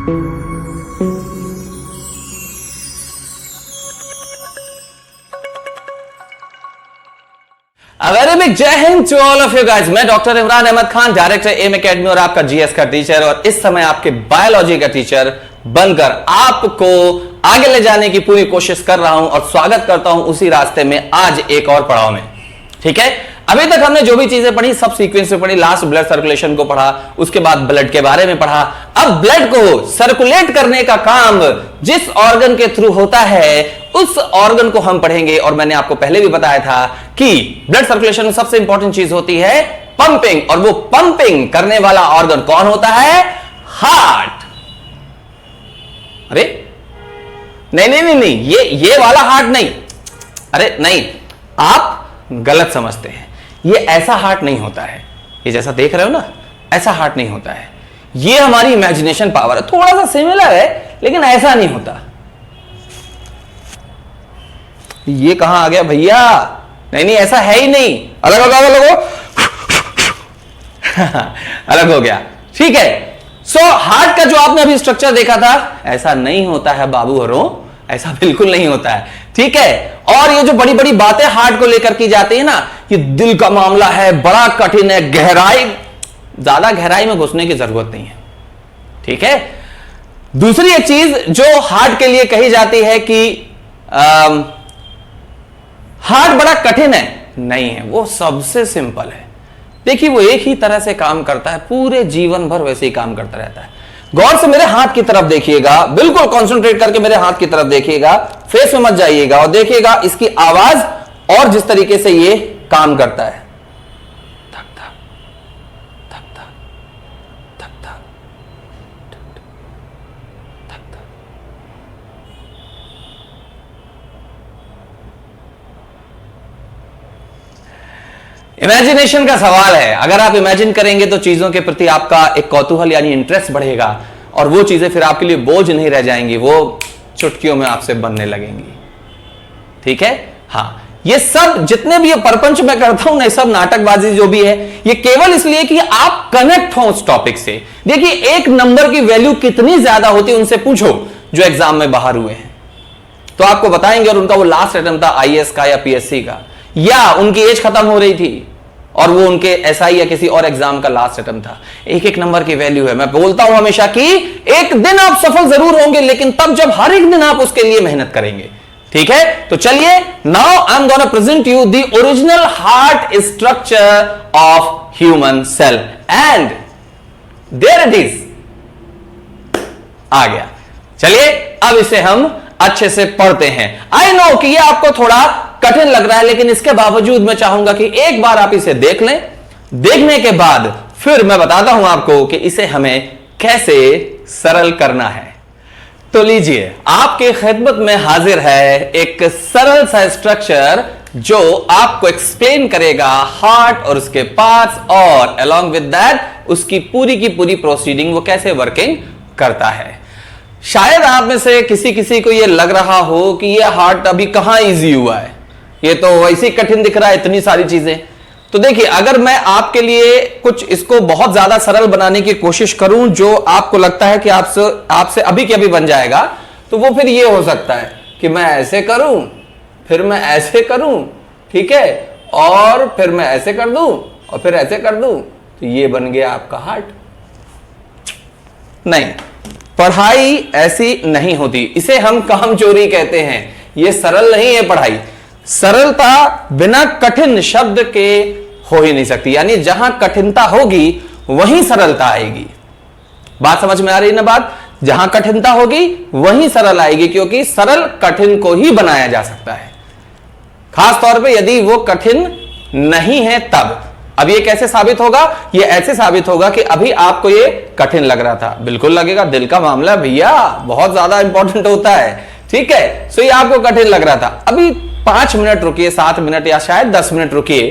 Very big जय हिंद to all of you guys. मैं doctor Imran Ahmad Khan, director M academy और आपका जीएस का टीचर, और इस समय आपके बायोलॉजी का टीचर बनकर आपको आगे ले जाने की पूरी कोशिश कर रहा हूं और स्वागत करता हूं उसी रास्ते में आज एक और पड़ाव में। ठीक है, अभी तक हमने जो भी चीजें पढ़ी सब सीक्वेंस में पढ़ी। लास्ट ब्लड सर्कुलेशन को पढ़ा, उसके बाद ब्लड के बारे में पढ़ा। अब ब्लड को सर्कुलेट करने का काम जिस ऑर्गन के थ्रू होता है उस ऑर्गन को हम पढ़ेंगे। और मैंने आपको पहले भी बताया था कि ब्लड सर्कुलेशन में सबसे इंपॉर्टेंट चीज होती है पंपिंग, और वो पंपिंग करने वाला ऑर्गन कौन होता है? हार्ट। अरे नहीं नहीं नहीं नहीं, ये वाला हार्ट नहीं। अरे नहीं, आप गलत समझते हैं। ये ऐसा हार्ट नहीं होता है, ये जैसा देख रहे हो ना, ऐसा हार्ट नहीं होता है। ये हमारी इमेजिनेशन पावर है, थोड़ा सा सिमिलर है लेकिन ऐसा नहीं होता। ये कहां आ गया भैया? नहीं नहीं, ऐसा है ही नहीं। अलग हो अलग हो गया। ठीक है, सो हार्ट का जो आपने अभी स्ट्रक्चर देखा था ऐसा नहीं होता है बाबू हरो, ऐसा बिल्कुल नहीं होता है। ठीक है, और ये जो बड़ी बड़ी बातें हार्ट को लेकर की जाती है ना, ये दिल का मामला है, बड़ा कठिन है, गहराई, ज्यादा गहराई में घुसने की जरूरत नहीं है। ठीक है, दूसरी एक चीज जो हार्ट के लिए कही जाती है कि हार्ट बड़ा कठिन है, नहीं है, वो सबसे सिंपल है। देखिए, वो एक ही तरह से काम करता है, पूरे जीवन भर वैसे ही काम करता रहता है। गौर से मेरे हाथ की तरफ देखिएगा, बिल्कुल कंसंट्रेट करके मेरे हाथ की तरफ देखिएगा, फेस में मत जाइएगा, और देखिएगा इसकी आवाज और जिस तरीके से ये काम करता है। धक धक धक धक धक धक धक धक। इमेजिनेशन का सवाल है। अगर आप इमेजिन करेंगे तो चीजों के प्रति आपका एक कौतूहल यानी इंटरेस्ट बढ़ेगा, और वो चीजें फिर आपके लिए बोझ नहीं रह जाएंगी, वो चुटकियों में आपसे बनने लगेंगी। ठीक है, हाँ, ये सब जितने भी ये परपंच मैं करता हूं ना, सब नाटकबाजी जो भी है, ये केवल इसलिए कि आप कनेक्ट हो उस टॉपिक से। देखिए, एक नंबर की वैल्यू कितनी ज्यादा होती है उनसे पूछो जो एग्जाम में बाहर हुए हैं, तो आपको बताएंगे। और उनका वो लास्ट अटेम्प्ट था आईएएस का या पीएससी का, या उनकी एज खत्म हो रही थी और वो उनके एसआई या किसी और एग्जाम का लास्ट अटेम्प्ट था। एक एक नंबर की वैल्यू है। मैं बोलता हूं हमेशा कि एक दिन आप सफल जरूर होंगे, लेकिन तब जब हर एक दिन आप उसके लिए मेहनत करेंगे। ठीक है, तो चलिए, now I am gonna present you the original heart structure of human cell, and there it is. आ गया। चलिए, अब इसे हम अच्छे से पढ़ते हैं। आई नो कि ये आपको थोड़ा कठिन लग रहा है, लेकिन इसके बावजूद मैं चाहूंगा कि एक बार आप इसे देख लें। देखने के बाद फिर मैं बताता हूं आपको कि इसे हमें कैसे सरल करना है। तो लीजिए, आपके खिदमत में हाजिर है एक सरल सा स्ट्रक्चर जो आपको एक्सप्लेन करेगा हार्ट और उसके पार्ट्स, और अलोंग विद दैट उसकी पूरी की पूरी प्रोसीडिंग, वो कैसे वर्किंग करता है। शायद आप में से किसी को ये लग रहा हो कि ये हार्ट अभी कहां इजी हुआ है, ये तो वैसे ही कठिन दिख रहा है, इतनी सारी चीजें। तो देखिए, अगर मैं आपके लिए कुछ इसको बहुत ज्यादा सरल बनाने की कोशिश करूं जो आपको लगता है कि आपसे अभी के अभी बन जाएगा, तो वो फिर ये हो सकता है कि मैं ऐसे करूं, फिर मैं ऐसे करूं, ठीक है, और फिर मैं ऐसे कर दूं, और फिर ऐसे कर दूं, तो ये बन गया आपका हार्ट। नहीं, पढ़ाई ऐसी नहीं होती, इसे हम कामचोरी कहते हैं। ये सरल नहीं है पढ़ाई। सरलता बिना कठिन शब्द के हो ही नहीं सकती, यानी जहां कठिनता होगी वहीं सरलता आएगी। बात समझ में आ रही है ना बात? जहां कठिनता होगी वहीं सरल आएगी, क्योंकि सरल कठिन को ही बनाया जा सकता है, खास तौर पे यदि वो कठिन नहीं है तब। अब ये कैसे साबित होगा? ये ऐसे साबित होगा कि अभी आपको ये कठिन लग रहा था, बिल्कुल लगेगा, दिल का मामला भैया बहुत ज्यादा इंपॉर्टेंट होता है। ठीक है, सो ये आपको कठिन लग रहा था, अभी 5 मिनट रुकिए, 7 मिनट या शायद 10 मिनट रुकिए,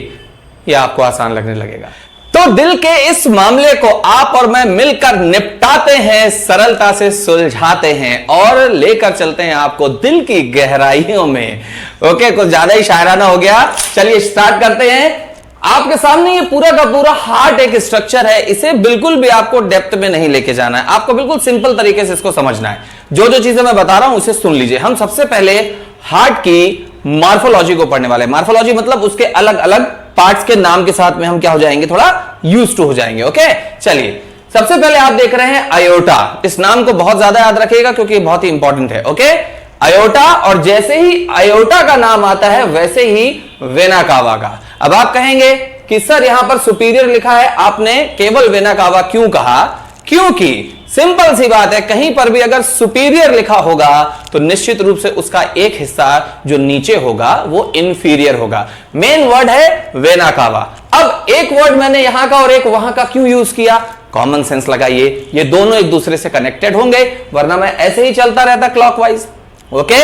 ये आपको आसान लगने लगेगा। तो दिल के इस मामले को आप और मैं मिलकर निपटाते हैं, सरलता से सुलझाते हैं और लेकर चलते हैं आपको दिल की गहराइयों में। ओके, कुछ ज्यादा ही शायराना हो गया, चलिए स्टार्ट करते हैं। आपके सामने ये पूरा का पूरा हार्ट एक स्ट्रक्चर है, इसे बिल्कुल भी आपको डेप्थ में नहीं लेके जाना है, आपको बिल्कुल सिंपल तरीके से इसको समझना है। जो जो चीजें मैं बता रहा हूं उसे सुन लीजिए। हम सबसे पहले हार्ट की मॉर्फोलॉजी को पढ़ने वाले हैं। मॉर्फोलॉजी मतलब उसके अलग अलग पार्ट्स के नाम के साथ में हम क्या हो जाएंगे, थोड़ा यूज्ड टू हो जाएंगे। ओके, चलिए सबसे पहले आप देख रहे हैं अयोटा। इस नाम को बहुत ज्यादा याद रखिएगा क्योंकि बहुत ही इंपॉर्टेंट है। ओके, अयोटा, और जैसे ही अयोटा का नाम आता है वैसे ही वेना कावा का। अब आप कहेंगे कि सर यहां पर सुपीरियर लिखा है, आपने केवल वेना कावा क्यों कहा? क्योंकि सिंपल सी बात है, कहीं पर भी अगर सुपीरियर लिखा होगा तो निश्चित रूप से उसका एक हिस्सा जो नीचे होगा वो इंफीरियर होगा। मेन वर्ड है वेना कावा। अब एक वर्ड मैंने यहां का और एक वहां का क्यों यूज किया? कॉमन सेंस लगाइए, ये दोनों एक दूसरे से कनेक्टेड होंगे, वरना मैं ऐसे ही चलता रहता क्लॉकवाइज। ओके,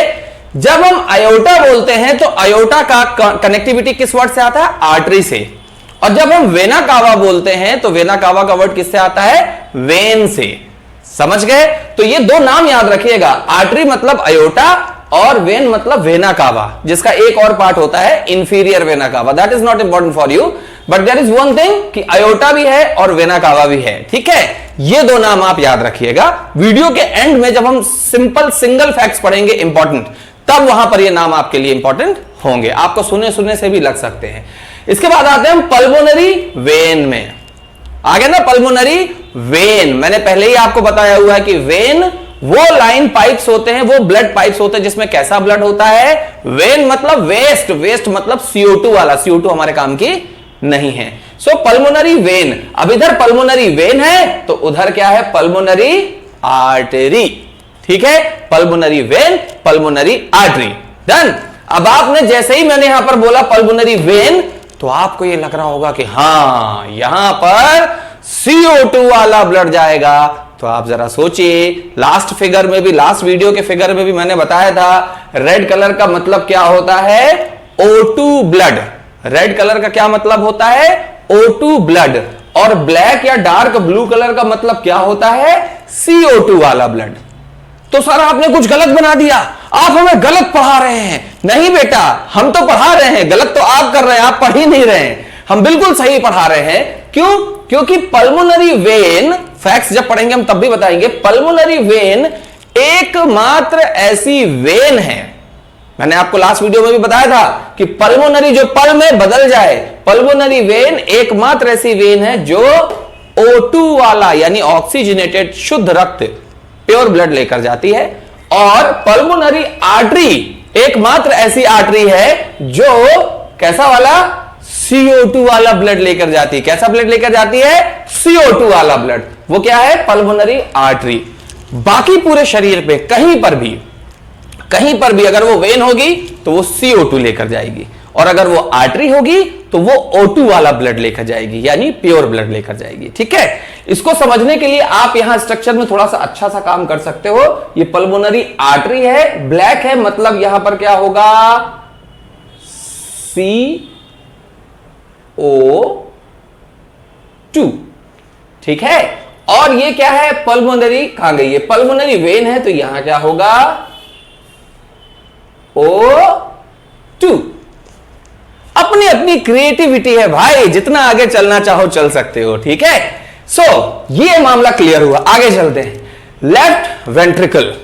जब हम अयोटा बोलते हैं तो अयोटा का कनेक्टिविटी किस वर्ड से आता है? आर्टरी से। और जब हम वेना कावा बोलते हैं तो वेना कावा का वर्ड किससे आता है? वेन से। समझ गए? तो ये दो नाम याद रखिएगा, आर्टरी मतलब अयोटा और वेन मतलब वेना कावा, जिसका एक और पार्ट होता है inferior vena cava. That is not important for you, but there is one thing कि अयोटा भी है और वेना कावा भी है। ठीक है, ये दो नाम आप याद रखिएगा। वीडियो के एंड में जब हम सिंपल सिंगल फैक्ट्स पढ़ेंगे इंपॉर्टेंट, तब वहां पर ये नाम आपके लिए इंपॉर्टेंट होंगे, आपको सुनने सुनने से भी लग सकते हैं। इसके बाद आते हैं हम पल्मोनरी वेन में। आगे ना पल्मोनरी वेन, मैंने पहले ही आपको बताया हुआ है कि वेन वो लाइन पाइप्स होते हैं, वो ब्लड पाइप्स होते हैं जिसमें कैसा ब्लड होता है? वेन मतलब वेस्ट, वेस्ट मतलब CO2 वाला, CO2 हमारे काम की नहीं है। सो पल्मोनरी वेन। अब इधर पल्मोनरी वेन है तो उधर क्या है? Pulmonary artery. ठीक है, pulmonary vein, pulmonary artery. Done. अब आपने जैसे ही मैंने यहां पर बोला पल्मोनरी वेन तो आपको यह लग रहा होगा कि हां यहां पर CO2 वाला ब्लड जाएगा। तो आप जरा सोचिए, लास्ट फिगर में भी, लास्ट वीडियो के फिगर में भी मैंने बताया था रेड कलर का मतलब क्या होता है? O2 blood. रेड कलर का क्या मतलब होता है? O2 blood. और ब्लैक या डार्क ब्लू कलर का मतलब क्या होता है? CO2 वाला ब्लड। तो सर आपने कुछ गलत बना दिया, आप हमें गलत पढ़ा रहे हैं। नहीं बेटा, हम तो पढ़ा रहे हैं, गलत तो आप कर रहे हैं, आप पढ़ ही नहीं रहे हैं। हम बिल्कुल सही पढ़ा रहे हैं। क्यों? क्योंकि पल्मोनरी वेन, फैक्ट्स जब पढ़ेंगे हम तब भी बताएंगे, पल्मोनरी वेन एकमात्र ऐसी वेन है, मैंने आपको लास्ट वीडियो में भी बताया था कि पल्मोनरी जो पल में बदल जाए, पल्मोनरी वेन एकमात्र ऐसी वेन है जो O2 वाला यानी ऑक्सीजनेटेड शुद्ध रक्त, प्योर ब्लड लेकर जाती है। और पल्मोनरी आर्टरी एकमात्र ऐसी आर्टरी है जो कैसा वाला? CO2 वाला ब्लड लेकर जाती है। कैसा ब्लड लेकर जाती है? CO2 वाला ब्लड। वो क्या है? Pulmonary artery. बाकी पूरे शरीर पे कहीं पर भी अगर वो वेन होगी तो वो CO2 लेकर जाएगी, और अगर वो आर्टरी होगी तो वो O2 वाला ब्लड लेकर जाएगी, यानी प्योर ब्लड लेकर जाएगी। ठीक है, इसको समझने के लिए आप यहां स्ट्रक्चर में थोड़ा सा अच्छा सा काम कर सकते हो। ये पल्मोनरी आर्टरी है, ब्लैक है, मतलब यहां पर क्या होगा? CO2। ठीक है, और ये क्या है? पल्मोनरी, कहां गई? ये पल्मोनरी वेन है तो यहां क्या होगा? O2। अपनी अपनी क्रिएटिविटी है भाई, जितना आगे चलना चाहो चल सकते हो। ठीक है, सो ये मामला क्लियर हुआ। आगे चलते हैं, लेफ्ट वेंट्रिकल।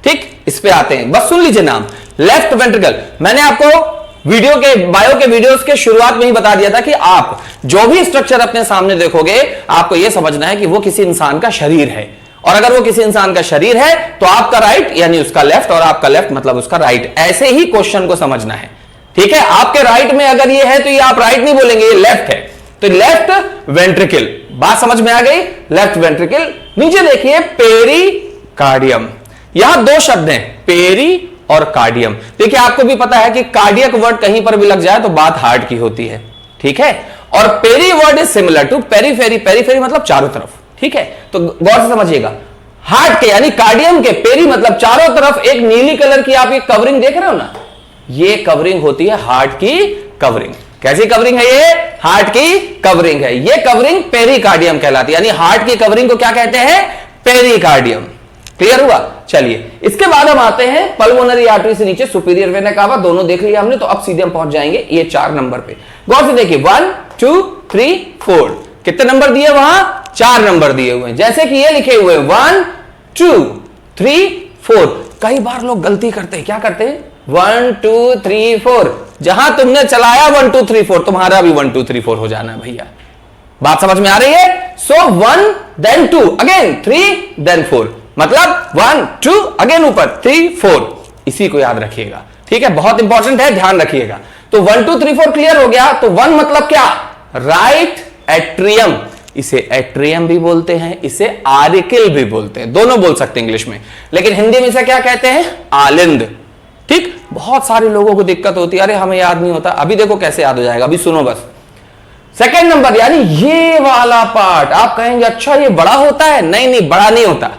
ठीक, इस पे आते हैं, बस सुन लीजिए नाम, लेफ्ट वेंट्रिकल। मैंने आपको वीडियो के बायो के वीडियोस के शुरुआत में ही बता दिया था कि आप जो भी स्ट्रक्चर अपने सामने देखोगे आपको यह समझना है कि वो किसी इंसान का शरीर है, और अगर वो किसी इंसान का शरीर है तो आपका राइट यानी उसका लेफ्ट, और आपका लेफ्ट मतलब उसका राइट। ऐसे ही क्वेश्चन को समझना है। ठीक है, आपके राइट में अगर ये है तो ये आप राइट नहीं बोलेंगे, ये लेफ्ट है, तो लेफ्ट वेंट्रिकल। बात समझ में आ गई? Left ventricle. नीचे देखिए पेरिकार्डियम। यहां दो शब्द हैं, पेरी और कार्डियम। देखिए आपको भी पता है कि कार्डियक वर्ड कहीं पर भी लग जाए तो बात हार्ट की होती है। ठीक है, और peri word is similar to periphery. Periphery मतलब चारों तरफ। ठीक है, तो गौर से समझिएगा, हार्ट के यानी कार्डियम के पेरी मतलब चारों तरफ एक नीली कलर की आप ये कवरिंग देख रहे हो ना, ये कवरिंग होती है हार्ट की कवरिंग। कैसी कवरिंग है ये? हार्ट की कवरिंग है। ये कवरिंग पेरिकार्डियम कहलाती है, यानी हार्ट की कवरिंग को क्या कहते हैं? पेरिकार्डियम। क्लियर हुआ? चलिए इसके बाद हम आते हैं पल्मोनरी आर्टरी से नीचे सुपीरियर वेना कावा, दोनों देख लिया हमने, तो अब सीधे हम पहुंच जाएंगे ये 4 नंबर पे। गौर से देखिए 1 2 3 4, कितने नंबर दिए वहां? 4 नंबर दिए हुए हैं। जैसे कि ये लिखे हुए 1 2 3 4। कई बार लोग गलती करते हैं, क्या करते हैं? 1 2 3 4, जहां तुमने चलाया 1 2 3 4 तुम्हारा भी 1 2 3 4 हो जाना है भैया। बात समझ में आ रही है? सो 1 देन 2 अगेन 3 देन 4, मतलब 1 2 अगेन ऊपर 3 4, इसी को याद रखिएगा, ठीक है, बहुत इंपॉर्टेंट है, ध्यान रखिएगा। तो 1 2 3 4 क्लियर हो गया। तो 1 मतलब क्या? राइट एट्रियम, इसे एट्रियम भी बोलते हैं, इसे आरिकिल भी बोलते हैं, दोनों बोल सकते हैं इंग्लिश में, लेकिन हिंदी में इसे क्या कहते हैं? आलिंद। ठीक, बहुत सारे लोगों को दिक्कत होती है, अरे हमें याद नहीं होता। अभी देखो कैसे याद हो जाएगा, अभी सुनो बस। सेकंड नंबर यानी ये वाला पार्ट। आप कहेंगे अच्छा ये बड़ा होता है? नहीं नहीं, बड़ा नहीं होता।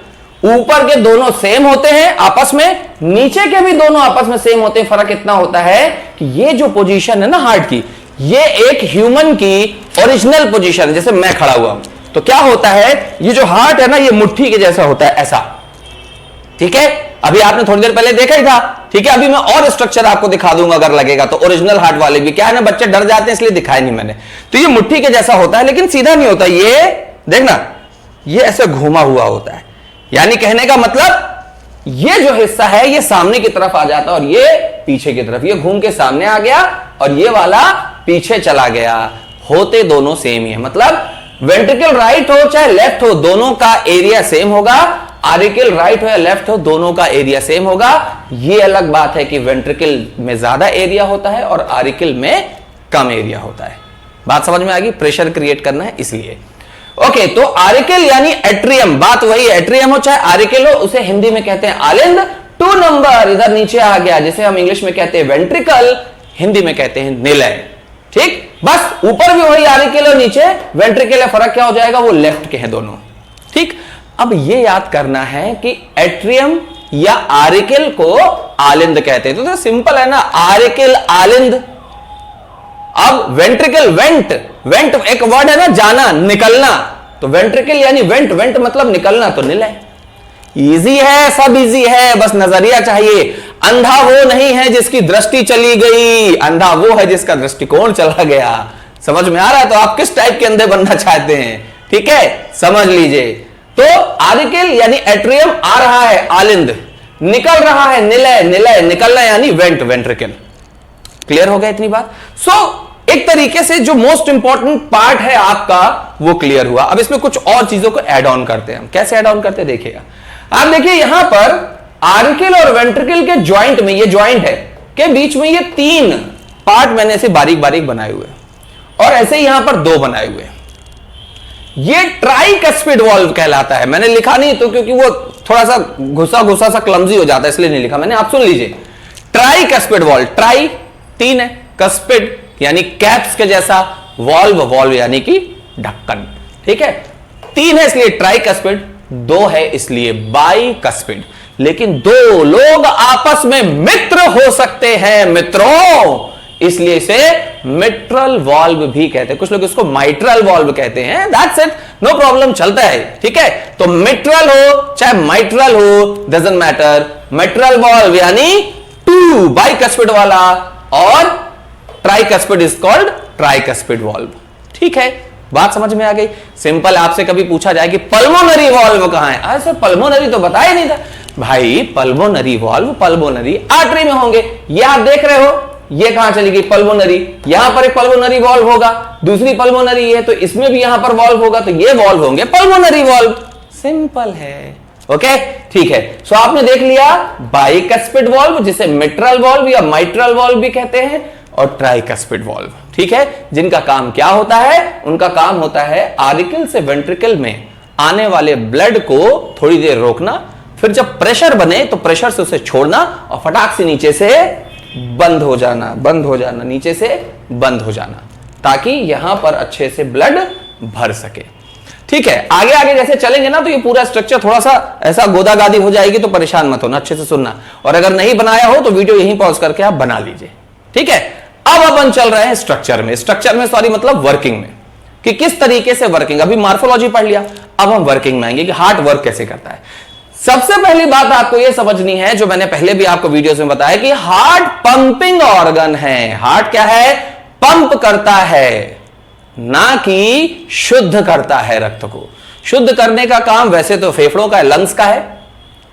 ऊपर के दोनों सेम होते हैं आपस में, नीचे के भी दोनों आपस में सेम होते हैं। फर्क इतना होता है कि ये जो पोजीशन है ना हार्ट की, ये एक ह्यूमन की ओरिजिनल पोजीशन है। जैसे मैं खड़ा हुआ हूं तो क्या होता है, ये जो हार्ट है ना ये मुट्ठी के जैसा होता है, ऐसा, ठीक है। अभी आपने थोड़ी देर पहले देखा ही था, ठीक है। अभी मैं और स्ट्रक्चर आपको दिखा दूंगा अगर लगेगा तो, ओरिजिनल हार्ट वाले भी। क्या है ना, बच्चे डर जाते हैं इसलिए दिखाया नहीं मैंने। तो ये मुट्ठी के जैसा होता है, लेकिन सीधा नहीं होता, ये देखना, ये ऐसे घुमा हुआ होता है। यानी कहने का मतलब ये जो हिस्सा है ये सामने की तरफ आ जाता है और ये पीछे की तरफ, ये घूम के सामने आ गया और ये वाला पीछे चला गया। होते दोनों सेम ही है, मतलब वेंट्रिकल राइट हो चाहे लेफ्ट हो, दोनों का एरिया सेम होगा। आरिकल राइट हो या लेफ्ट हो, दोनों का एरिया सेम होगा। ये अलग बात है कि वेंट्रिकल में ज्यादा एरिया होता है और आरिकल में कम एरिया होता है। बात समझ में आ गई? प्रेशर क्रिएट करना है इसलिए। ओके, तो आरिकल यानी एट्रियम, बात वही है, एट्रियम हो चाहे आरिकल हो, उसे हिंदी में कहते हैं आलिंद। 2 नंबर इधर नीचे आ गया, जिसे हम इंग्लिश में कहते हैं वेंट्रिकल, हिंदी में कहते हैं निलय। ठीक, बस ऊपर भी वही आरिकल और नीचे वेंट्रिकल है, फर्क क्या हो जाएगा, वो लेफ्ट के हैं दोनों। ठीक, अब ये याद करना है कि एट्रियम या आरिकल को आलिंद कहते हैं। तो सिंपल है ना, आरिकल आलिंद। अब वेंट्रिकल, वेंट, वेंट एक वर्ड है ना, जाना, निकलना, तो वेंट्रिकल यानी वेंट, वेंट मतलब निकलना, तो निलय। इजी है, सब इजी है, बस नजरिया चाहिए। अंधा वो नहीं है जिसकी दृष्टि चली गई, अंधा वो है जिसका दृष्टिकोण चला गया। समझ में आ रहा है? तो आप किस टाइप के अंधे बनना चाहते हैं, ठीक है, समझ लीजिए। तो आरिकल यानी एट्रियम आ रहा है आलिंद, निकल रहा है निलय, निलय निकलना यानी वेंट, वेंट्रिकल। क्लियर हो गया इतनी बात? एक तरीके से जो मोस्ट इंपॉर्टेंट पार्ट है आपका वो क्लियर हुआ। अब इसमें कुछ और चीजों को ऐड ऑन करते हैं हम। कैसे ऐड ऑन करते हैं देखिएगा। आप देखिए यहां पर आरिकल और वेंट्रिकल के ज्वाइंट में, ये ज्वाइंट है के बीच में ये 3 पार्ट मैंने ऐसे बारीक बारीक बनाए हुए और ऐसे ही यहां पर 2 बनाए हुए। ये ट्राइकस्पिड वॉल्व कहलाता है। मैंने लिखा नहीं तो क्योंकि वो थोड़ा सा घुसा घुसा सा क्लमजी हो जाता है इसलिए नहीं लिखा मैंने। आप सुन लीजिए, ट्राइकस्पिड वॉल्व, ट्राई 3 है, कस्पिड यानी कैप्स के जैसा, वॉल्व, वॉल्व यानी कि ढक्कन, ठीक है। 3 है इसलिए ट्राइकस्पिड, 2 है इसलिए बाइकस्पिड। लेकिन 2 लोग आपस में मित्र हो सकते हैं मित्रों, इसलिए इसे मिट्रल वॉल्व भी कहते हैं। कुछ लोग इसको माइट्रल वॉल्व कहते हैं। दैट्स इट, नो प्रॉब्लम, चलता है, ठीक है। तो मिट्रल हो चाहे माइट्रल हो, डजंट मैटर। मिट्रल वॉल्व यानी 2 बाइकस्पिड वाला और tricuspid is called tricuspid valve, ठीक है। बात समझ में आ गई? सिंपल। आपसे कभी पूछा जाए कि पल्मोनरी वॉल्व कहां है, अरे सर पल्मोनरी तो बताया नहीं था। भाई पल्मोनरी वॉल्व पल्मोनरी आर्टरी में होंगे, ये आप देख रहे हो, ये कहां चली गई पल्मोनरी, यहां पर एक पल्मोनरी वॉल्व होगा, दूसरी पल्मोनरी है तो इसमें भी यहां पर वॉल्व होगा, तो ये वॉल्व होंगे पल्मोनरी वॉल्व। सिंपल है, ओके, ठीक है। सो आपने देख लिया बाइकस्पिड वॉल्व, जिसे मिट्रल वॉल्व या माइट्रल वॉल्व भी कहते हैं, और ट्राइकस्पिड वॉल्व, ठीक है, जिनका काम क्या होता है? उनका काम होता है आरिकल से वेंट्रिकल में आने वाले ब्लड को थोड़ी देर रोकना, फिर जब प्रेशर बने तो प्रेशर से उसे छोड़ना और फटाक से नीचे से बंद हो जाना, बंद हो जाना, नीचे से बंद हो जाना, ताकि यहां पर अच्छे से ब्लड भर सके, ठीक है। आगे आगे जैसे चलेंगे ना तो ये पूरा स्ट्रक्चर थोड़ा सा ऐसा गोदा गादी हो जाएगी, तो परेशान मत होना, अच्छे से सुनना। और अगर नहीं बनाया हो तो वीडियो यहीं पॉज करके आप बना लीजिए, ठीक है। अब अपन चल रहे हैं स्ट्रक्चर में, सॉरी मतलब वर्किंग में, कि किस तरीके से वर्किंग। अभी मार्फोलॉजी पढ़ लिया, अब हम वर्किंग में आएंगे कि हार्ट वर्क कैसे करता है। सबसे पहली बात आपको यह समझनी है, जो मैंने पहले भी आपको वीडियोस में बताया, कि हार्ट पंपिंग ऑर्गन है। हार्ट क्या है? पंप करता है, ना कि शुद्ध करता है। रक्त को शुद्ध करने का काम वैसे तो फेफड़ों का है, लंग्स का है,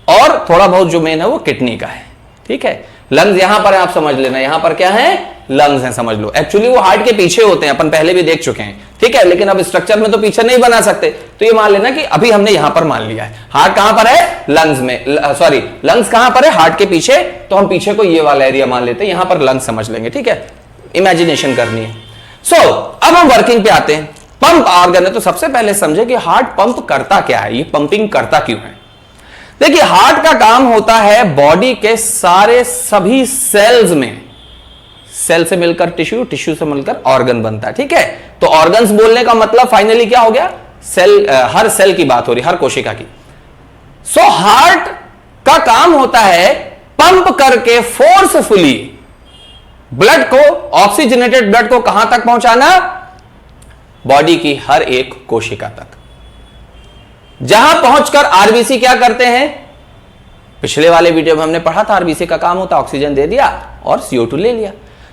और थोड़ा बहुत जो मेन है वो किडनी का है। ठीक है, लंग्स यहां पर है, आप समझ लेना, यहां पर क्या है? लंग्स हैं, समझ लो। एक्चुअली वो हार्ट के पीछे होते हैं, अपन पहले भी देख चुके हैं। ठीक है, लेकिन अब स्ट्रक्चर में तो पीछे नहीं बना सकते, तो ये मान लेना कि अभी हमने यहां पर मान लिया है। हार्ट कहां पर है? लंग्स में, सॉरी, लंग्स कहां पर है? हार्ट के पीछे। तो हम पीछे को ये वाला एरिया मान लेते हैं, यहां पर लंग्स समझ लेंगे। ठीक है, इमेजिनेशन करनी है। सो अब हम वर्किंग पे आते हैं। पंप ऑर्गन है, तो सबसे पहले समझे कि हार्ट पंप करता क्या है, ये पंपिंग करता क्यों है। देखिए, हार्ट का काम होता है बॉडी के सारे सभी सेल्स में, सेल से मिलकर टिश्यू, टिश्यू से मिलकर ऑर्गन बनता है। ठीक है, तो ऑर्गन्स बोलने का मतलब फाइनली क्या हो गया? सेल, हर सेल की बात हो रही, हर कोशिका की। सो हार्ट का काम होता है पंप करके फोर्सफुली ब्लड को, ऑक्सीजनेटेड ब्लड को कहां तक पहुंचाना? बॉडी की हर एक कोशिका तक। जहां पहुंचकर आरबीसी क्या करते हैं? पिछले वाले वीडियो में हमने पढ़ा था, आरबीसी का काम होता है ऑक्सीजन दे दिया और CO2 ले लिया।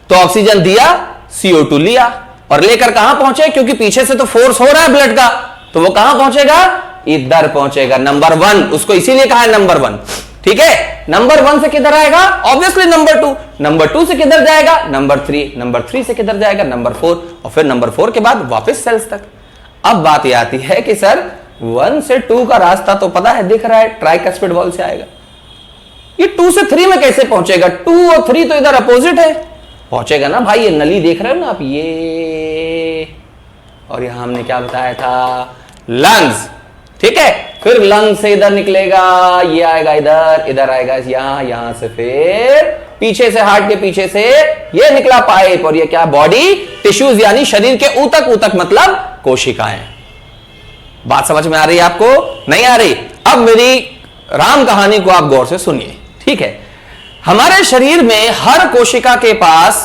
तो ऑक्सीजन दिया, CO2 लिया, और लेकर कहां पहुंचे? क्योंकि पीछे से तो फोर्स हो रहा है ब्लड का, तो वो कहां पहुंचेगा? इधर पहुंचेगा, नंबर 1। उसको इसीलिए कहा है नंबर 1। ठीक है, नंबर 1 से किधर आएगा? Obviously number 2। नंबर 2 से किधर जाएगा? नंबर 3। नंबर 3 से किधर जाएगा? नंबर 4। और फिर नंबर 4 के बाद वापस सेल्स तक। अब बात यह आती है कि सर 1 से 2 का रास्ता तो पता है, दिख रहा है, ट्राइकस्पिड वॉल्व से आएगा। ये 2 से 3 में कैसे पहुंचेगा? 2 और 3 तो इधर अपोजिट है, पहुंचेगा ना भाई। ये नली देख रहे हो ना आप, ये, और यहां हमने क्या बताया था? लंग्स। ठीक है, फिर लंग्स से इधर निकलेगा, ये आएगा इधर, इधर आएगा यहां, यहां से फिर पीछे से, हार्ट के पीछे से ये निकला पाइप, और ये क्या? बॉडी टिश्यूज, यानी शरीर के ऊतक, ऊतक मतलब कोशिकाएं। बात समझ में आ रही है आपको? नहीं आ रही? अब मेरी राम कहानी को आप गौर से सुनिए। ठीक है, हमारे शरीर में हर कोशिका के पास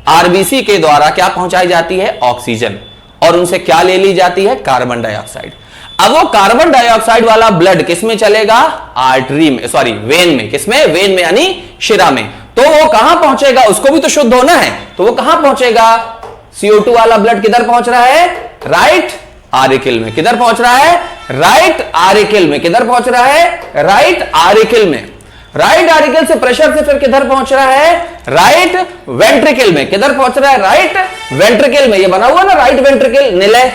आरबीसी के द्वारा क्या पहुंचाई जाती है? ऑक्सीजन, और उनसे क्या ले ली जाती है? Carbon dioxide. अब वो कार्बन डाइऑक्साइड वाला ब्लड किस में चलेगा? आर्टरी में, सॉरी वेन में। किसमें? वेन में, यानी शिरा में। तो वो कहां पहुंचेगा? उसको भी तो शुद्ध होना है, तो वो कहां पहुंचेगा? CO2 वाला ब्लड किधर पहुंच रहा है? राइट आरिकल में। किधर पहुंच रहा है? राइट आरिकल में। किधर पहुंच रहा है? राइट आरिकल में। राइट आरिकल से प्रेशर से फिर किधर पहुंच रहा है? राइट वेंट्रिकल में। किधर पहुंच रहा है? राइट वेंट्रिकल में। ये बना हुआ ना राइट वेंट्रिकल, निलय।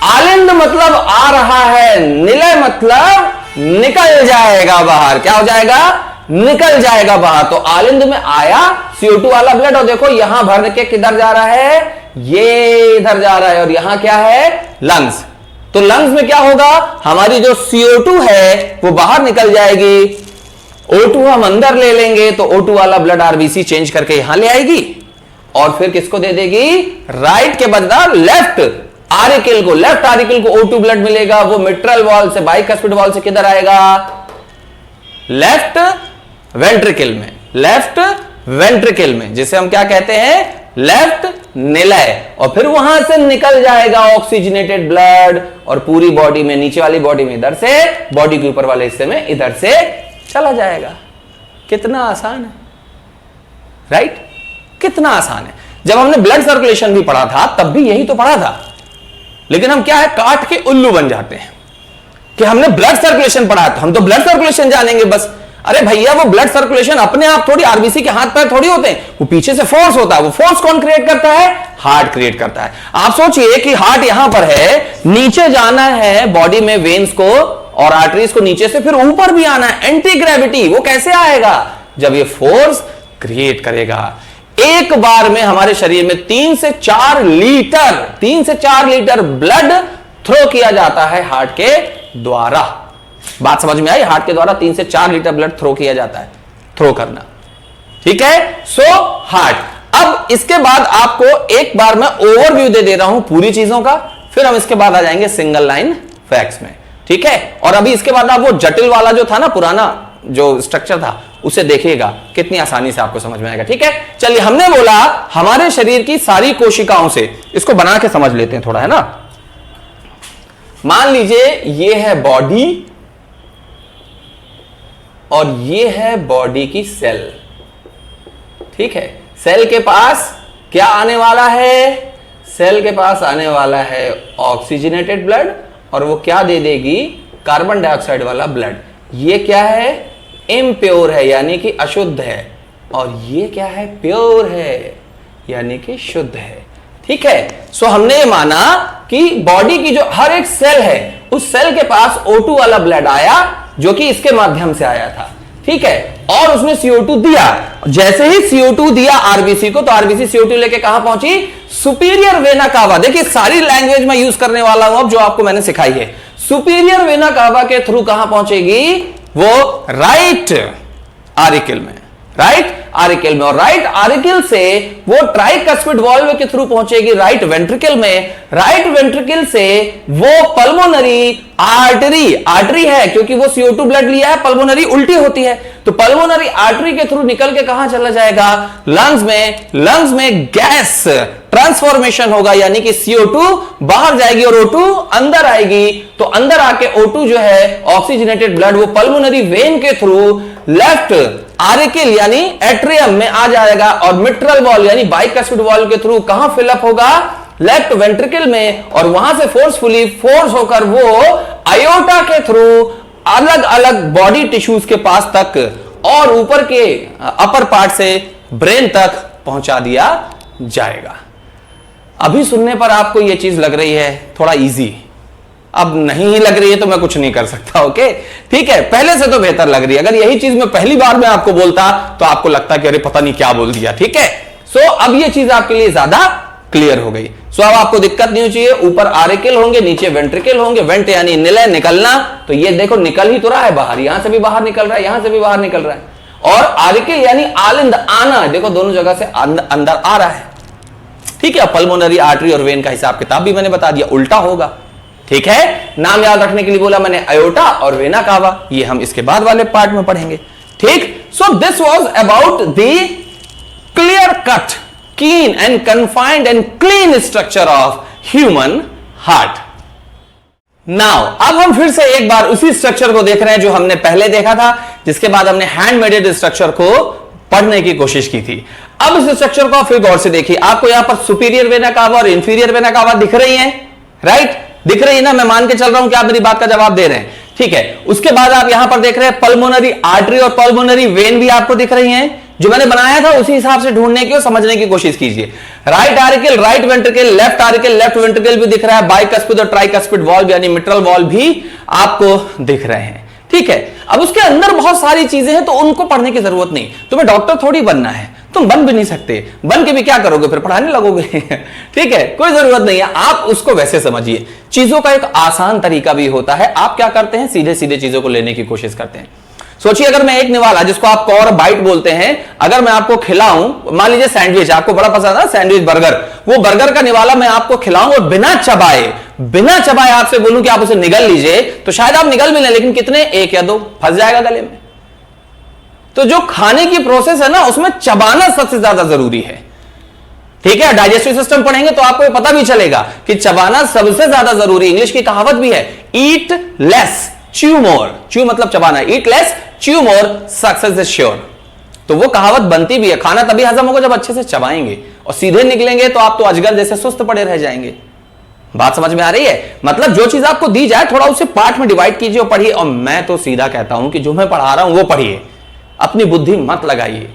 आलिंद मतलब आ रहा है, निलय मतलब निकल जाएगा बाहर। क्या हो जाएगा? निकल जाएगा बाहर। तो आलिंद में आया CO2 वाला ब्लड, और देखो यहां भर के किधर जा रहा है? ये इधर जा रहा है, और यहां क्या है? लंग्स। तो लंग्स में क्या होगा? हमारी जो CO2 है वो बाहर निकल जाएगी, O2 हम अंदर ले लेंगे, तो O2 वाला ब्लड आरबीसी चेंज करके यहां ले आएगी, और फिर किसको दे देगी? राइट के बदला लेफ्ट आरिकल को, लेफ्ट आरिकल को O2 ब्लड मिलेगा। वो मिट्रल वॉल से, बाइकस्पिड वॉल से किधर आएगा? लेफ्ट वेंट्रिकल में। लेफ्ट वेंट्रिकल में, जिसे हम क्या कहते हैं? लेफ्ट निलय। और फिर वहां से निकल जाएगा ऑक्सीजनेटेड ब्लड, और पूरी बॉडी में, नीचे वाली बॉडी में इधर से, बॉडी के ऊपर वाले हिस्से में इधर से चला जाएगा। कितना आसान है, राइट? कितना आसान है। जब हमने ब्लड सर्कुलेशन भी पढ़ा था, तब भी यही तो पढ़ा था, लेकिन हम क्या है, काट के उल्लू बन जाते हैं कि हमने ब्लड सर्कुलेशन पढ़ा था, हम तो ब्लड सर्कुलेशन जानेंगे बस। अरे भैया, वो ब्लड सर्कुलेशन अपने आप थोड़ी, आरबीसी के हाथ पैर थोड़ी होते हैं, वो पीछे से फोर्स होता है। वो फोर्स कौन क्रिएट करता है? हार्ट क्रिएट करता है। आप सोचिए कि हार्ट यहां पर है, नीचे जाना है बॉडी में वेन्स को और आर्टरीज को, नीचे से फिर ऊपर भी आना है, एंटी ग्रेविटी। वो कैसे आएगा? जब ये फोर्स क्रिएट करेगा। एक बार में हमारे शरीर में 3 से 4 लीटर ब्लड थ्रो किया जाता है हार्ट के द्वारा। बात समझ में आई? हार्ट के द्वारा 3 से 4 लीटर ब्लड थ्रो किया जाता है, थ्रो करना। ठीक है, सो हार्ट। अब इसके बाद आपको एक बार मैं ओवरव्यू दे रहा हूं पूरी चीजों का, फिर हम इसके बाद आ जाएंगे सिंगल लाइन फैक्ट्स में। ठीक है, और अभी इसके बाद आप वो जटिल वाला जो था ना, पुराना जो स्ट्रक्चर था, उसे देखिएगा, कितनी आसानी से आपको समझ में आएगा। ठीक है, चलिए, हमने बोला हमारे शरीर की सारी कोशिकाओं से, इसको बना के समझ लेते हैं थोड़ा, है ना। मान लीजिए ये है बॉडी, और ये है बॉडी की सेल। ठीक है, सेल के पास क्या आने वाला है? सेल के पास आने वाला है ऑक्सीजनेटेड ब्लड, और वो क्या दे देगी? कार्बन डाइऑक्साइड वाला ब्लड। ये क्या है? इम्प्योर है, यानी कि अशुद्ध है, और ये क्या है? प्योर है, यानी कि शुद्ध है। ठीक है, सो हमने ये माना कि बॉडी की जो हर एक सेल है, उस सेल के पास O2 वाला ब्लड आया, जो कि इसके माध्यम से आया था। ठीक है, और उसने CO2 दिया। जैसे ही CO2 दिया आरबीसी को, तो आरबीसी CO2 लेके कहां पहुंची? Superior vena cava. देखिए सारी लैंग्वेज मैं यूज करने वाला हूं अब, जो आपको मैंने सिखाई है। सुपीरियर वेना कावा के थ्रू कहां पहुंचेगी? वो राइट आरिकल में, राइट आरिकल में, और राइट आरिकल से वो ट्राइकस्पिड वॉल्व के थ्रू पहुंचेगी राइट वेंट्रिकल में। राइट वेंट्रिकल से वो पल्मोनरी आर्टरी है, क्योंकि वो CO2 ब्लड लिया है, पल्मोनरी उल्टी होती है, तो पल्मोनरी आर्टरी के थ्रू निकल के कहां चला जाएगा? लंग्स में। लंग्स में गैस ट्रांसफॉर्मेशन होगा, यानी कि CO2 बाहर जाएगी और O2 अंदर आएगी। तो अंदर आके O2 जो है ऑक्सीजनेटेड ब्लड, वो पल्मोनरी वेन के थ्रू लेफ्ट आरिकल यानी एट्रियम में आ जाएगा, और मिट्रल वॉल्व यानी बाइकस्पिड वॉल्व के थ्रू कहां फिलअप होगा? लेफ्ट वेंट्रिकल में, और वहां से फोर्सफुली फोर्स होकर वो आयोटा के थ्रू अलग अलग बॉडी टिश्यूज के पास तक और ऊपर के अपर पार्ट से ब्रेन तक पहुंचा दिया जाएगा। अभी सुनने पर आपको यह चीज लग रही है थोड़ा इजी, अब नहीं लग रही है तो मैं कुछ नहीं कर सकता। ओके, ठीक है, पहले से तो बेहतर लग रही है। अगर यही चीज मैं पहली बार में आपको बोलता तो आपको लगता कि अरे पता नहीं क्या बोल दिया। ठीक है, सो अब ये चीज आपके लिए ज्यादा क्लियर हो गई। सो अब आपको दिक्कत नहीं चाहिए। ऊपर आरिकल होंगे, नीचे वेंट्रिकल होंगे। वेंट यानी निलय, निकलना, तो ये देखो निकल ही तो रहा है बाहर, यहां से भी बाहर निकल रहा है, यहां से भी बाहर निकल रहा है। और आरिकल यानी आलिंद, आना, देखो दोनों जगह से अंदर आ रहा है। ठीक है, पल्मोनरी आर्टरी और वेन का हिसाब किताब भी मैंने बता दिया, उल्टा होगा। ठीक है, नाम याद रखने के लिए बोला मैंने आयोटा और वेना कावा, ये हम इसके बाद वाले पार्ट में पढ़ेंगे। ठीक, so this was about the clear cut, कीन and confined and clean structure of human heart. Now अब हम फिर से एक बार उसी स्ट्रक्चर को देख रहे हैं जो हमने पहले देखा था, जिसके बाद हमने हैंडमेडेड स्ट्रक्चर को पढ़ने की कोशिश की थी। अब इस स्ट्रक्चर को फिर गौर से देखिए। आपको यहां पर सुपीरियर वेना कावा और इंफीरियर वेना कावा दिख रही हैं, राइट? दिख रही है ना? मैं मान के चल रहा हूं कि आप मेरी बात का जवाब दे रहे हैं। ठीक है, उसके बाद आप यहां पर देख रहे हैं पल्मोनरी आर्टरी और पल्मोनरी वेन भी आपको दिख रही हैं। जो मैंने बनाया था उसी हिसाब से ढूंढने की और समझने की कोशिश कीजिए। Right auricle, right ventricle, left auricle, left ventricle भी दिख रहा है। बाइकस्पिड और ट्राइकस्पिड वॉल्व यानी मिट्रल वॉल्व भी आपको दिख रहे हैं। ठीक है, अब उसके अंदर बहुत सारी चीजें हैं तो उनको पढ़ने की जरूरत नहीं। तुम्हें डॉक्टर थोड़ी बनना है, तुम बन भी नहीं सकते, बन के भी क्या करोगे? फिर पढ़ाने लगोगे। ठीक है, कोई जरूरत नहीं है, आप उसको वैसे समझिए। चीजों का एक आसान तरीका भी होता है। आप क्या करते हैं? सीधे सीधे चीजों को लेने की कोशिश करते हैं। सोचिए, अगर मैं एक निवाला, जिसको आप कॉर बाइट बोलते हैं, अगर मैं आपको खिलाऊं, मान लीजिए सैंडविच, आपको बड़ा पसंद है सैंडविच, बर्गर, वो बर्गर का निवाला मैं आपको खिलाऊं और बिना चबाए आपसे बोलूं कि आप उसे निगल लीजिए, तो शायद आप निगल भी लें, लेकिन कितने? 1 या 2 फंस जाएगा गले में। तो जो खाने की प्रोसेस है ना, उसमें चबाना सबसे ज्यादा जरूरी है। ठीक है, डाइजेस्टिव सिस्टम पढ़ेंगे तो आपको पता भी चलेगा कि चबाना सबसे ज्यादा जरूरी। इंग्लिश की कहावत भी है, ईट लेस च्यू मोर। च्यू मतलब चबाना, eat less chew more, success is sure. तो वो कहावत बनती भी है। खाना तभी हजम होगा जब अच्छे से चबाएंगे, और सीधे निकलेंगे तो आप तो अजगर जैसे सुस्त पड़े रह जाएंगे। बात समझ में आ रही है? मतलब जो चीज आपको दी जाए थोड़ा उसे पार्ट में डिवाइड कीजिए और पढ़िए। और मैं तो सीधा कहता हूं कि जो मैं पढ़ा रहा हूं वो पढ़िए, अपनी बुद्धि मत लगाइए।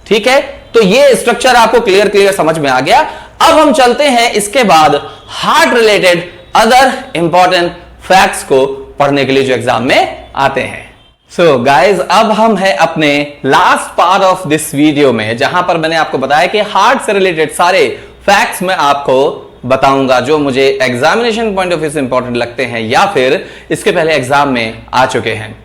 ठीक है, तो ये स्ट्रक्चर आपको क्लियर समझ में आ गया। अब हम चलते हैं इसके बाद heart related other important facts को पढ़ने के लिए जो एग्जाम में आते हैं। सो गाइज, अब हम हैं अपने last part of this video में, जहां पर मैंने आपको बताया कि हार्ट से रिलेटेड सारे फैक्ट्स मैं आपको बताऊंगा जो मुझे एग्जामिनेशन पॉइंट ऑफ व्यू से इंपॉर्टेंट लगते हैं या फिर इसके पहले एग्जाम में आ चुके हैं।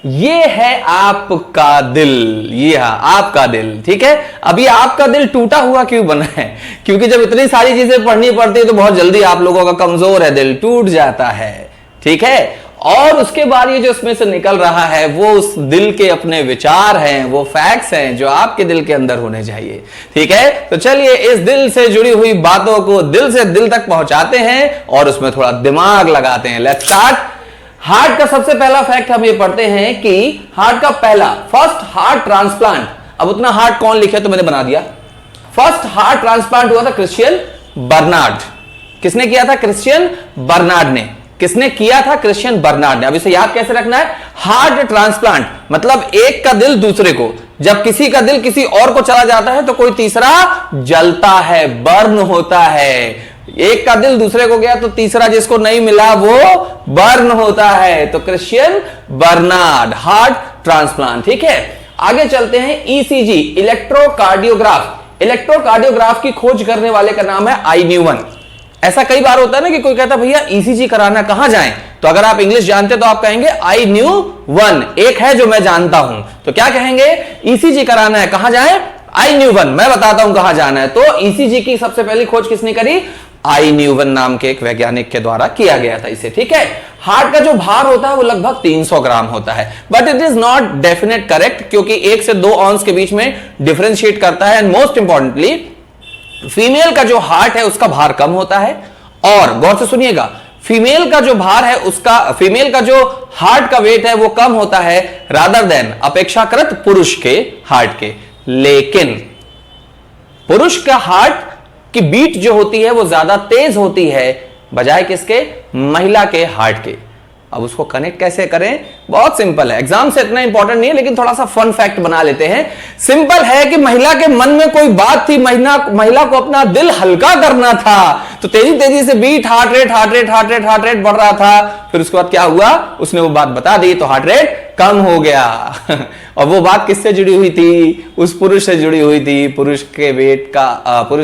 ये है आपका दिल, ये है आपका दिल। ठीक है, अभी आपका दिल टूटा हुआ क्यों बना है? क्योंकि जब इतनी सारी चीजें पढ़नी पड़ती है तो बहुत जल्दी आप लोगों का कमजोर है, दिल टूट जाता है। ठीक है, और उसके बाद ये जो इसमें से निकल रहा है वो उस दिल के अपने विचार हैं, वो फैक्ट्स हैं जो आपके दिल के अंदर होने चाहिए। ठीक है, तो चलिए इस दिल से जुड़ी हुई बातों को दिल से दिल तक पहुंचाते हैं और उसमें थोड़ा दिमाग लगाते हैं। Let's start. हार्ट का सबसे पहला फैक्ट हम ये पढ़ते हैं कि हार्ट का पहला फर्स्ट हार्ट ट्रांसप्लांट, अब उतना हार्ट कौन लिखे तो मैंने बना दिया। फर्स्ट हार्ट ट्रांसप्लांट हुआ था क्रिश्चियन बर्नार्ड। किसने किया था? क्रिश्चियन बर्नार्ड ने। किसने किया था? क्रिश्चियन बर्नार्ड ने। अब इसे याद कैसे रखना है? हार्ट ट्रांसप्लांट मतलब एक का दिल दूसरे को, जब किसी का दिल किसी और को चला जाता है तो कोई तीसरा जलता है, बर्न होता है। एक का दिल दूसरे को गया तो तीसरा जिसको नहीं मिला वो बर्न होता है। तो क्रिश्चियन बर्नार्ड, हार्ट ट्रांसप्लांट। ठीक है, आगे चलते हैं। ECG, electrocardiograph. इलेक्ट्रोकार्डियोग्राफ की खोज करने वाले का नाम है आई न्यूमन। ऐसा कई बार होता है ना कि कोई कहता है भैया ईसीजी कराना कहां जाएं, तो अगर आप इंग्लिश जानते तो आप कहेंगे आई न्यू वन। एक है जो मैं जानता हूं, तो क्या कहेंगे? ईसीजी कराना है, कहां जाएं? I knew one. मैं बताता हूं कहां जाना है। तो ईसीजी की सबसे पहली खोज किसने करी? आई न्यूवन नाम के एक वैज्ञानिक के द्वारा किया गया था इसे। ठीक है, हार्ट का जो भार होता है वो लगभग 300 ग्राम होता है, but it is not definite correct, क्योंकि 1 से 2 ऑन्स के बीच में डिफरेंशिएट करता है। एंड मोस्ट इंपॉर्टेंटली फीमेल का जो हार्ट है उसका भार कम होता है, और गौर से सुनिएगा, फीमेल का जो भार है उसका, फीमेल का जो हार्ट का वेट है वो कम होता है रादर देन, अपेक्षाकृत पुरुष के हार्ट के। लेकिन पुरुष का हार्ट की बीट जो होती है वो ज्यादा तेज होती है बजाय किसके? महिला के हार्ट के। अब उसको कनेक्ट कैसे करें? बहुत सिंपल है, एग्जाम से इतना इंपॉर्टेंट नहीं है, लेकिन थोड़ा सा फन फैक्ट बना लेते हैं। सिंपल है कि महिला के मन में कोई बात थी, महिला को अपना दिल हल्का करना था, तो तेजी तेजी से बीट, हार्ट रेट बढ़ रहा था। फिर उसके बाद क्या हुआ? उसने वो बात बता दी तो हार्ट रेट कम हो गया। और वो बात किससे जुड़ी हुई थी? उस पुरुष से जुड़ी हुई थी। पुरुष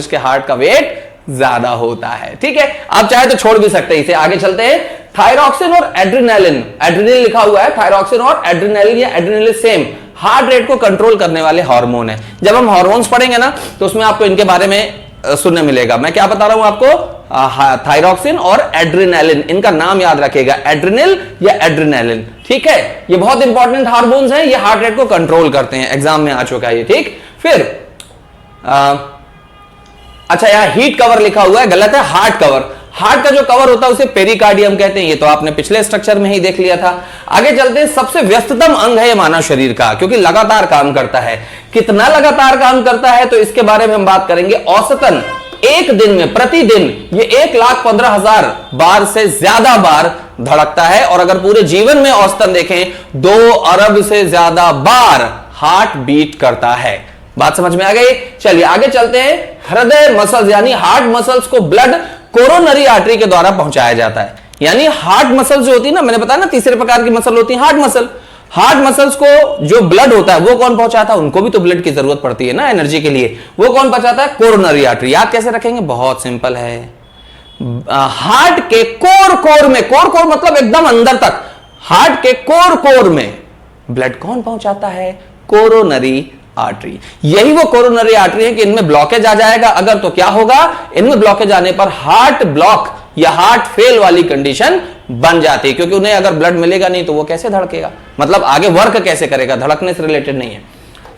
के हार्ट का वेट ज्यादा होता है। ठीक है, आप चाहे तो छोड़ भी सकते हैं इसे। आगे चलते हैं। थायरॉक्सिन और एड्रेनालिन, एड्रेनल लिखा हुआ है, थायरॉक्सिन और एड्रेनालिन या एड्रेनल सेम हार्ट रेट को कंट्रोल करने वाले हार्मोन है। जब हम हार्मोन्स पढ़ेंगे ना तो उसमें आपको इनके बारे में सुनने मिलेगा। मैं क्या बता रहा हूं आपको? थायरॉक्सिन और एड्रेनालिन, इनका नाम याद रखिएगा, एड्रेनल या एड्रेनालिन। ठीक है, ये बहुत इंपॉर्टेंट हार्मोन्स हैं, ये हार्ट रेट को कंट्रोल करते हैं। एग्जाम में आ चुका है ये। ठीक, फिर अच्छा यहां हीट कवर लिखा हुआ है, गलत है, हार्ट कवर। हार्ट का जो कवर होता है उसे पेरिकार्डियम कहते हैं, ये तो आपने पिछले स्ट्रक्चर में ही देख लिया था। आगे चलते हैं। सबसे व्यस्ततम अंग है ये मानव शरीर का, क्योंकि लगातार काम करता है। कितना लगातार काम करता है तो इसके बारे में हम बात करेंगे। औसतन एक दिन में, प्रतिदिन ये 1,15,000 बार से ज्यादा बार धड़कता है, और अगर पूरे जीवन में औसतन देखें 2 अरब से ज्यादा बार हार्ट बीट करता है। बात समझ में आ गई? चलिए आगे चलते हैं। हृदय मसल्स यानी हार्ट मसल्स को ब्लड कोरोनरी आर्टरी के द्वारा पहुंचाया जाता है। यानी हार्ट मसल्स जो होती है ना, मैंने बताया ना तीसरे प्रकार की मसल होती है हार्ट मसल। हार्ट मसल्स को जो ब्लड होता है वो कौन पहुंचाता है? उनको भी तो ब्लड की जरूरत पड़ती है ना एनर्जी के लिए, वो कौन पहुंचाता है? Coronary artery. याद कैसे रखेंगे? बहुत सिंपल है, हार्ट के कोर में, कोर मतलब एकदम अंदर तक, हार्ट के कोर में ब्लड कौन पहुंचाता है? Coronary artery. यही वो कोरोनरी आर्टरी है कि इनमें ब्लॉकेज आ जाएगा अगर, तो क्या होगा? इनमें ब्लॉकेज आने पर हार्ट ब्लॉक या हार्ट फेल वाली कंडीशन बन जाती है, क्योंकि उन्हें अगर ब्लड मिलेगा नहीं तो वो कैसे धड़केगा, मतलब आगे वर्क कैसे करेगा, धड़कने से रिलेटेड नहीं है।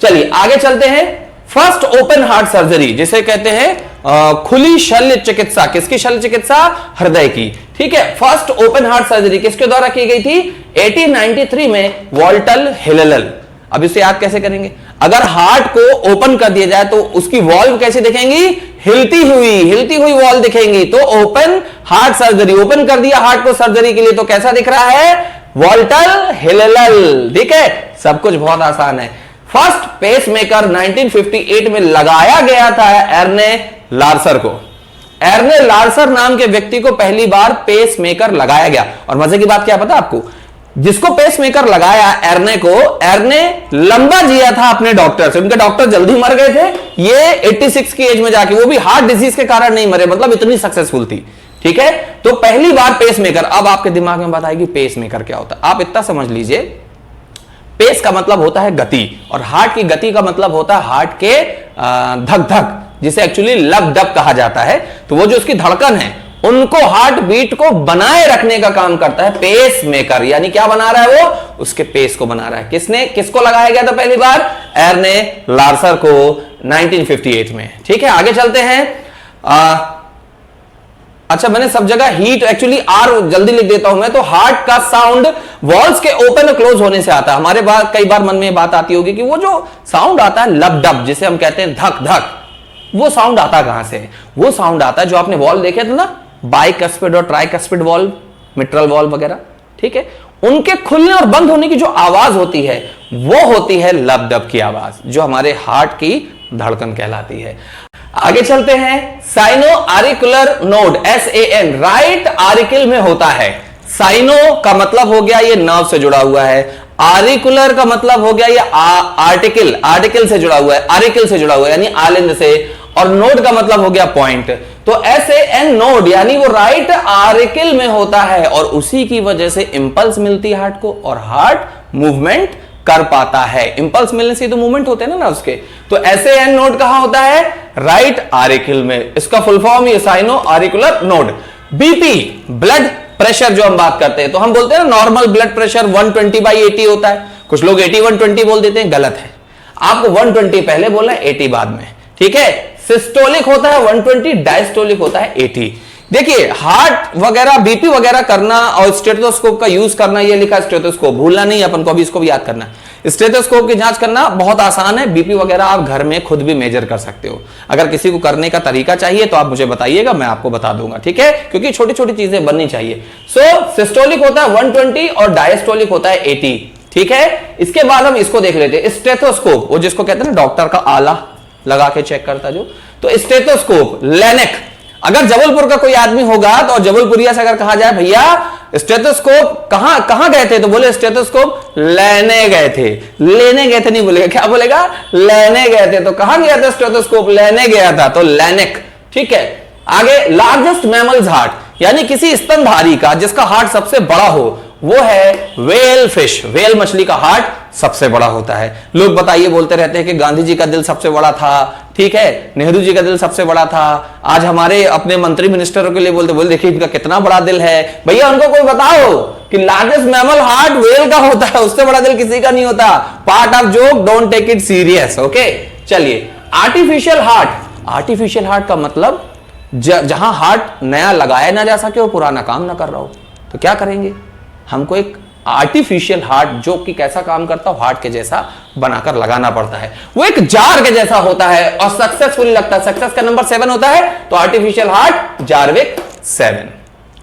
चलिए आगे चलते हैं। फर्स्ट ओपन हार्ट सर्जरी जिसे कहते हैं खुली शल्य चिकित्सा। किसकी शल्य चिकित्सा? हृदय की। ठीक है, फर्स्ट ओपन हार्ट सर्जरी किसके द्वारा की गई थी? 1893 में वॉल्टर हिलेल। अब इसे याद कैसे करेंगे? अगर हार्ट को ओपन कर दिया जाए तो उसकी वॉल्व कैसे दिखेंगी? हिलती हुई वॉल्व दिखेंगी। तो ओपन हार्ट सर्जरी, ओपन कर दिया हार्ट को सर्जरी के लिए, तो कैसा दिख रहा है? Walter Hillel. ठीक है, सब कुछ बहुत आसान है। फर्स्ट पेसमेकर 1958 में लगाया गया था एर्ने लार्सर को। एर्ने लार्सर नाम के व्यक्ति को पहली बार पेसमेकर लगाया गया। और मजे की बात क्या पता आपको? जिसको पेसमेकर लगाया एर्ने को, एर्ने लंबा जिया था अपने डॉक्टर से। उनके डॉक्टर जल्दी मर गए थे, ये 86 की एज में जाके, वो भी हार्ट डिजीज के कारण नहीं मरे, मतलब इतनी सक्सेसफुल थी। ठीक है, तो पहली बार पेसमेकर। अब आपके दिमाग में बात आएगी पेसमेकर क्या होता है। आप इतना समझ लीजिए, पेस का मतलब होता है गति, और हार्ट की गति का मतलब होता है हार्ट के धक धक, जिसे एक्चुअली लब डब कहा जाता है। तो वो जो उसकी धड़कन है उनको, हार्ट बीट को बनाए रखने का काम करता है पेस मेकर। यानी क्या बना रहा है वो? उसके पेस को बना रहा है। किसको लगाया गया था पहली बार? एर्ने लार्सर को 1958 में। ठीक है, आगे चलते हैं। अच्छा, मैंने सब जगह हीट, एक्चुअली आर जल्दी लिख देता हूं मैं, तो हार्ट का साउंड वॉल्स के ओपन और क्लोज होने से आता है। हमारे बात कई बार मन में बात आती होगी कि वो जो साउंड आता है लब डब, जिसे हम कहते हैं धक धक, वो साउंड आता कहां से? वो साउंड आता है, जो आपने वॉल्व देखे थे ना, बाइकस्पिड और ट्राइकस्पिड वॉल्व, मिट्रल वॉल्व वगैरह, ठीक है, उनके खुलने और बंद होने की जो आवाज होती है वो होती है लब डब की आवाज, जो हमारे हार्ट की धड़कन कहलाती है। आगे चलते हैं। Sino auricular node, SAN, right auricle में होता है। साइनो का मतलब हो गया ये नर्व से जुड़ा हुआ है, आरिकुलर का मतलब हो गया ये आर्टिकल से जुड़ा हुआ है, आरिकल से जुड़ा हुआ है यानी आलिंद से, और नोड का मतलब हो गया पॉइंट। तो SAN नोड यानी वो राइट आर्टिकल में होता है, और उसी की वजह से इंपल्स मिलती है हार्ट को, और हार्ट मूवमेंट कर पाता है। इंपल्स मिलने से तो मूवमेंट होते हैं ना उसके। तो SAN नोड कहां होता है? राइट आरिकल में। इसका फुल फॉर्म ये sino auricular node. BP, blood pressure जो हम बात करते हैं, तो हम बोलते हैं ना नॉर्मल ब्लड प्रेशर 120/80 होता है। कुछ लोग 80/120 बोल देते हैं, गलत है। आपको 120 पहले बोलना है, 80 बाद में, ठीक है। सिस्टोलिक होता है 120, डायस्टोलिक होता है 80। देखिए, हार्ट वगैरह बीपी वगैरह करना और स्टेथोस्कोप का यूज करना, ये लिखा स्टेथोस्कोप, भूलना नहीं, अपन को भी इसको भी याद करना है। स्टेथोस्कोप की जांच करना बहुत आसान है। बीपी वगैरह आप घर में खुद भी मेजर कर सकते हो। अगर किसी को करने का तरीका चाहिए तो आप मुझे बताइएगा, मैं आपको बता दूंगा, ठीक है, क्योंकि छोटी छोटी चीजें बननी चाहिए। सो सिस्टोलिक होता है 120 और डायस्टोलिक होता है 80, ठीक है। इसके बाद हम इसको देख लेते हैं, स्टेथोस्कोप, वो जिसको कहते हैं ना डॉक्टर का आला लगा के चेक करता जो। तो स्टेथोस्कोप, लेनेक, अगर जबलपुर का कोई आदमी होगा तो जबलपुरिया से अगर कहा जाए भैया स्टेथोस्कोप कहां गए थे, तो बोले स्टेथोस्कोप लेने गए थे। लेने गए थे नहीं बोलेगा, क्या बोलेगा? लेने गए थे। तो कहां गया था स्टेथोस्कोप? लेने गया था, तो लेनेक, ठीक है। आगे, लार्जेस्ट मैमल्स हार्ट, यानी किसी स्तनधारी का जिसका हार्ट सबसे बड़ा हो, वो है व्हेल फिश। व्हेल मछली का हार्ट सबसे बड़ा होता है। लोग बताइए बोलते रहते हैं कि गांधी जी का दिल सबसे बड़ा था, ठीक है, नेहरू जी का दिल सबसे बड़ा था। आज हमारे अपने मंत्री मिनिस्टरों के लिए बोलते देखिए इनका कितना बड़ा दिल है। भैया उनको कोई बताओ कि लार्जेस्ट मैमल हार्ट व्हेल का होता है, उससे बड़ा दिल किसी का नहीं होता। Part of joke, don't take it serious, okay. चलिए, आर्टिफिशियल हार्ट। आर्टिफिशियल हार्ट का मतलब जहां हार्ट नया लगाया ना जा सके, वो पुराना काम ना कर रहा हो, तो क्या करेंगे? हमको एक आर्टिफिशियल हार्ट, जो कि कैसा काम करता हो, हार्ट के जैसा बनाकर लगाना पड़ता है। वो एक जार के जैसा होता है और सक्सेसफुली लगता है। सक्सेस का नंबर 7 होता है, तो आर्टिफिशियल हार्ट जारविक 7,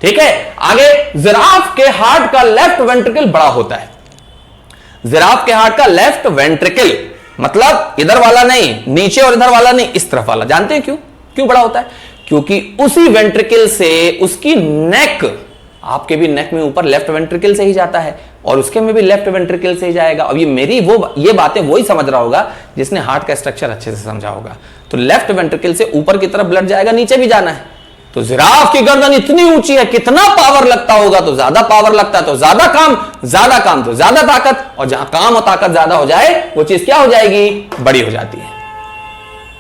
ठीक है। आगे, जिराफ के हार्ट का लेफ्ट वेंट्रिकल बड़ा होता है। जिराफ के हार्ट का लेफ्ट वेंट्रिकल मतलब इधर वाला नहीं, नीचे और इधर वाला नहीं, इस तरफ वाला। जानते हैं क्यों बड़ा होता है? क्योंकि उसी वेंट्रिकल से उसकी नेक, आपके भी नेक में ऊपर लेफ्ट वेंट्रिकल से ही जाता है, और उसके में भी लेफ्ट वेंट्रिकल से ही जाएगा। अब ये बातें वही समझ रहा होगा जिसने हार्ट का स्ट्रक्चर अच्छे से समझा होगा। तो लेफ्ट वेंट्रिकल से ऊपर की तरफ ब्लड जाएगा, नीचे भी जाना है। तो जिराफ की गर्दन इतनी ऊंची है, कितना पावर लगता होगा? तो ज्यादा पावर लगता है, तो ज्यादा काम तो ज्यादा ताकत, और जहां काम और ताकत ज्यादा हो जाए, वो चीज क्या हो जाएगी? बड़ी हो जाती है।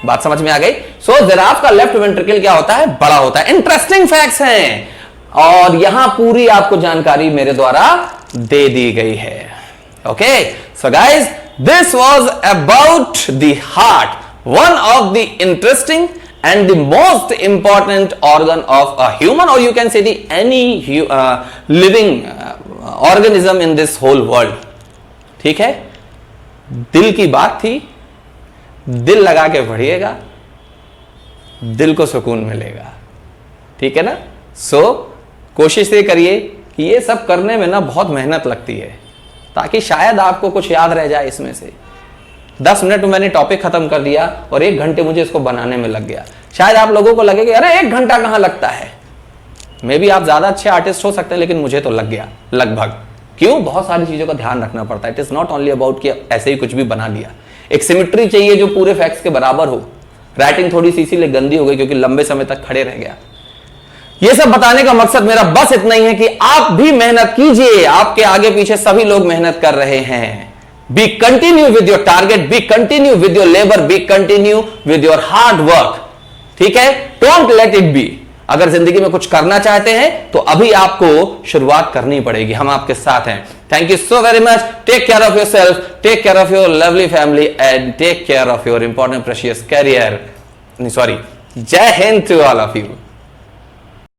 बात समझ में आ गई? सो जिराफ का लेफ्ट वेंट्रिकल क्या होता है? बड़ा होता है। इंटरेस्टिंग फैक्ट्स हैं, और यहां पूरी आपको जानकारी मेरे द्वारा दे दी गई है। Okay, so guys, this was about the heart, one of the interesting and the most important organ of a human, or you can say the any living organism in this whole world, ठीक है। दिल की बात थी, दिल लगा के पढ़िएगा, दिल को सुकून मिलेगा, ठीक है ना। सो कोशिश ये करिए कि ये सब करने में ना बहुत मेहनत लगती है, ताकि शायद आपको कुछ याद रह जाए इसमें से। 10 मिनट में मैंने टॉपिक खत्म कर दिया और 1 घंटे मुझे इसको बनाने में लग गया। शायद आप लोगों को लगे कि अरे 1 घंटा कहां लगता है। मे भी आप ज्यादा अच्छे आर्टिस्ट हो सकते हैं, लेकिन मुझे तो लग गया लगभग। क्यों? बहुत सारी चीजों का ध्यान रखना पड़ता है। It is not only about कि ऐसे ही कुछ भी बना लिया। एक सिमिट्री चाहिए जो पूरे फैक्ट्स के बराबर हो। राइटिंग थोड़ी सी इसीलिए गंदी हो गई क्योंकि लंबे समय तक खड़े रह गया। यह सब बताने का मकसद मेरा बस इतना ही है कि आप भी मेहनत कीजिए। आपके आगे पीछे सभी लोग मेहनत कर रहे हैं। Be continue with your target, be continue with your labor, be continue with your hard work, ठीक है। Don't let it be। अगर जिंदगी में कुछ करना चाहते हैं तो अभी आपको शुरुआत करनी पड़ेगी। हम आपके साथ हैं। Thank you so very much. Take care of yourself, take care of your lovely family and take care of your important precious career. जय हिंद टू ऑल ऑफ यू।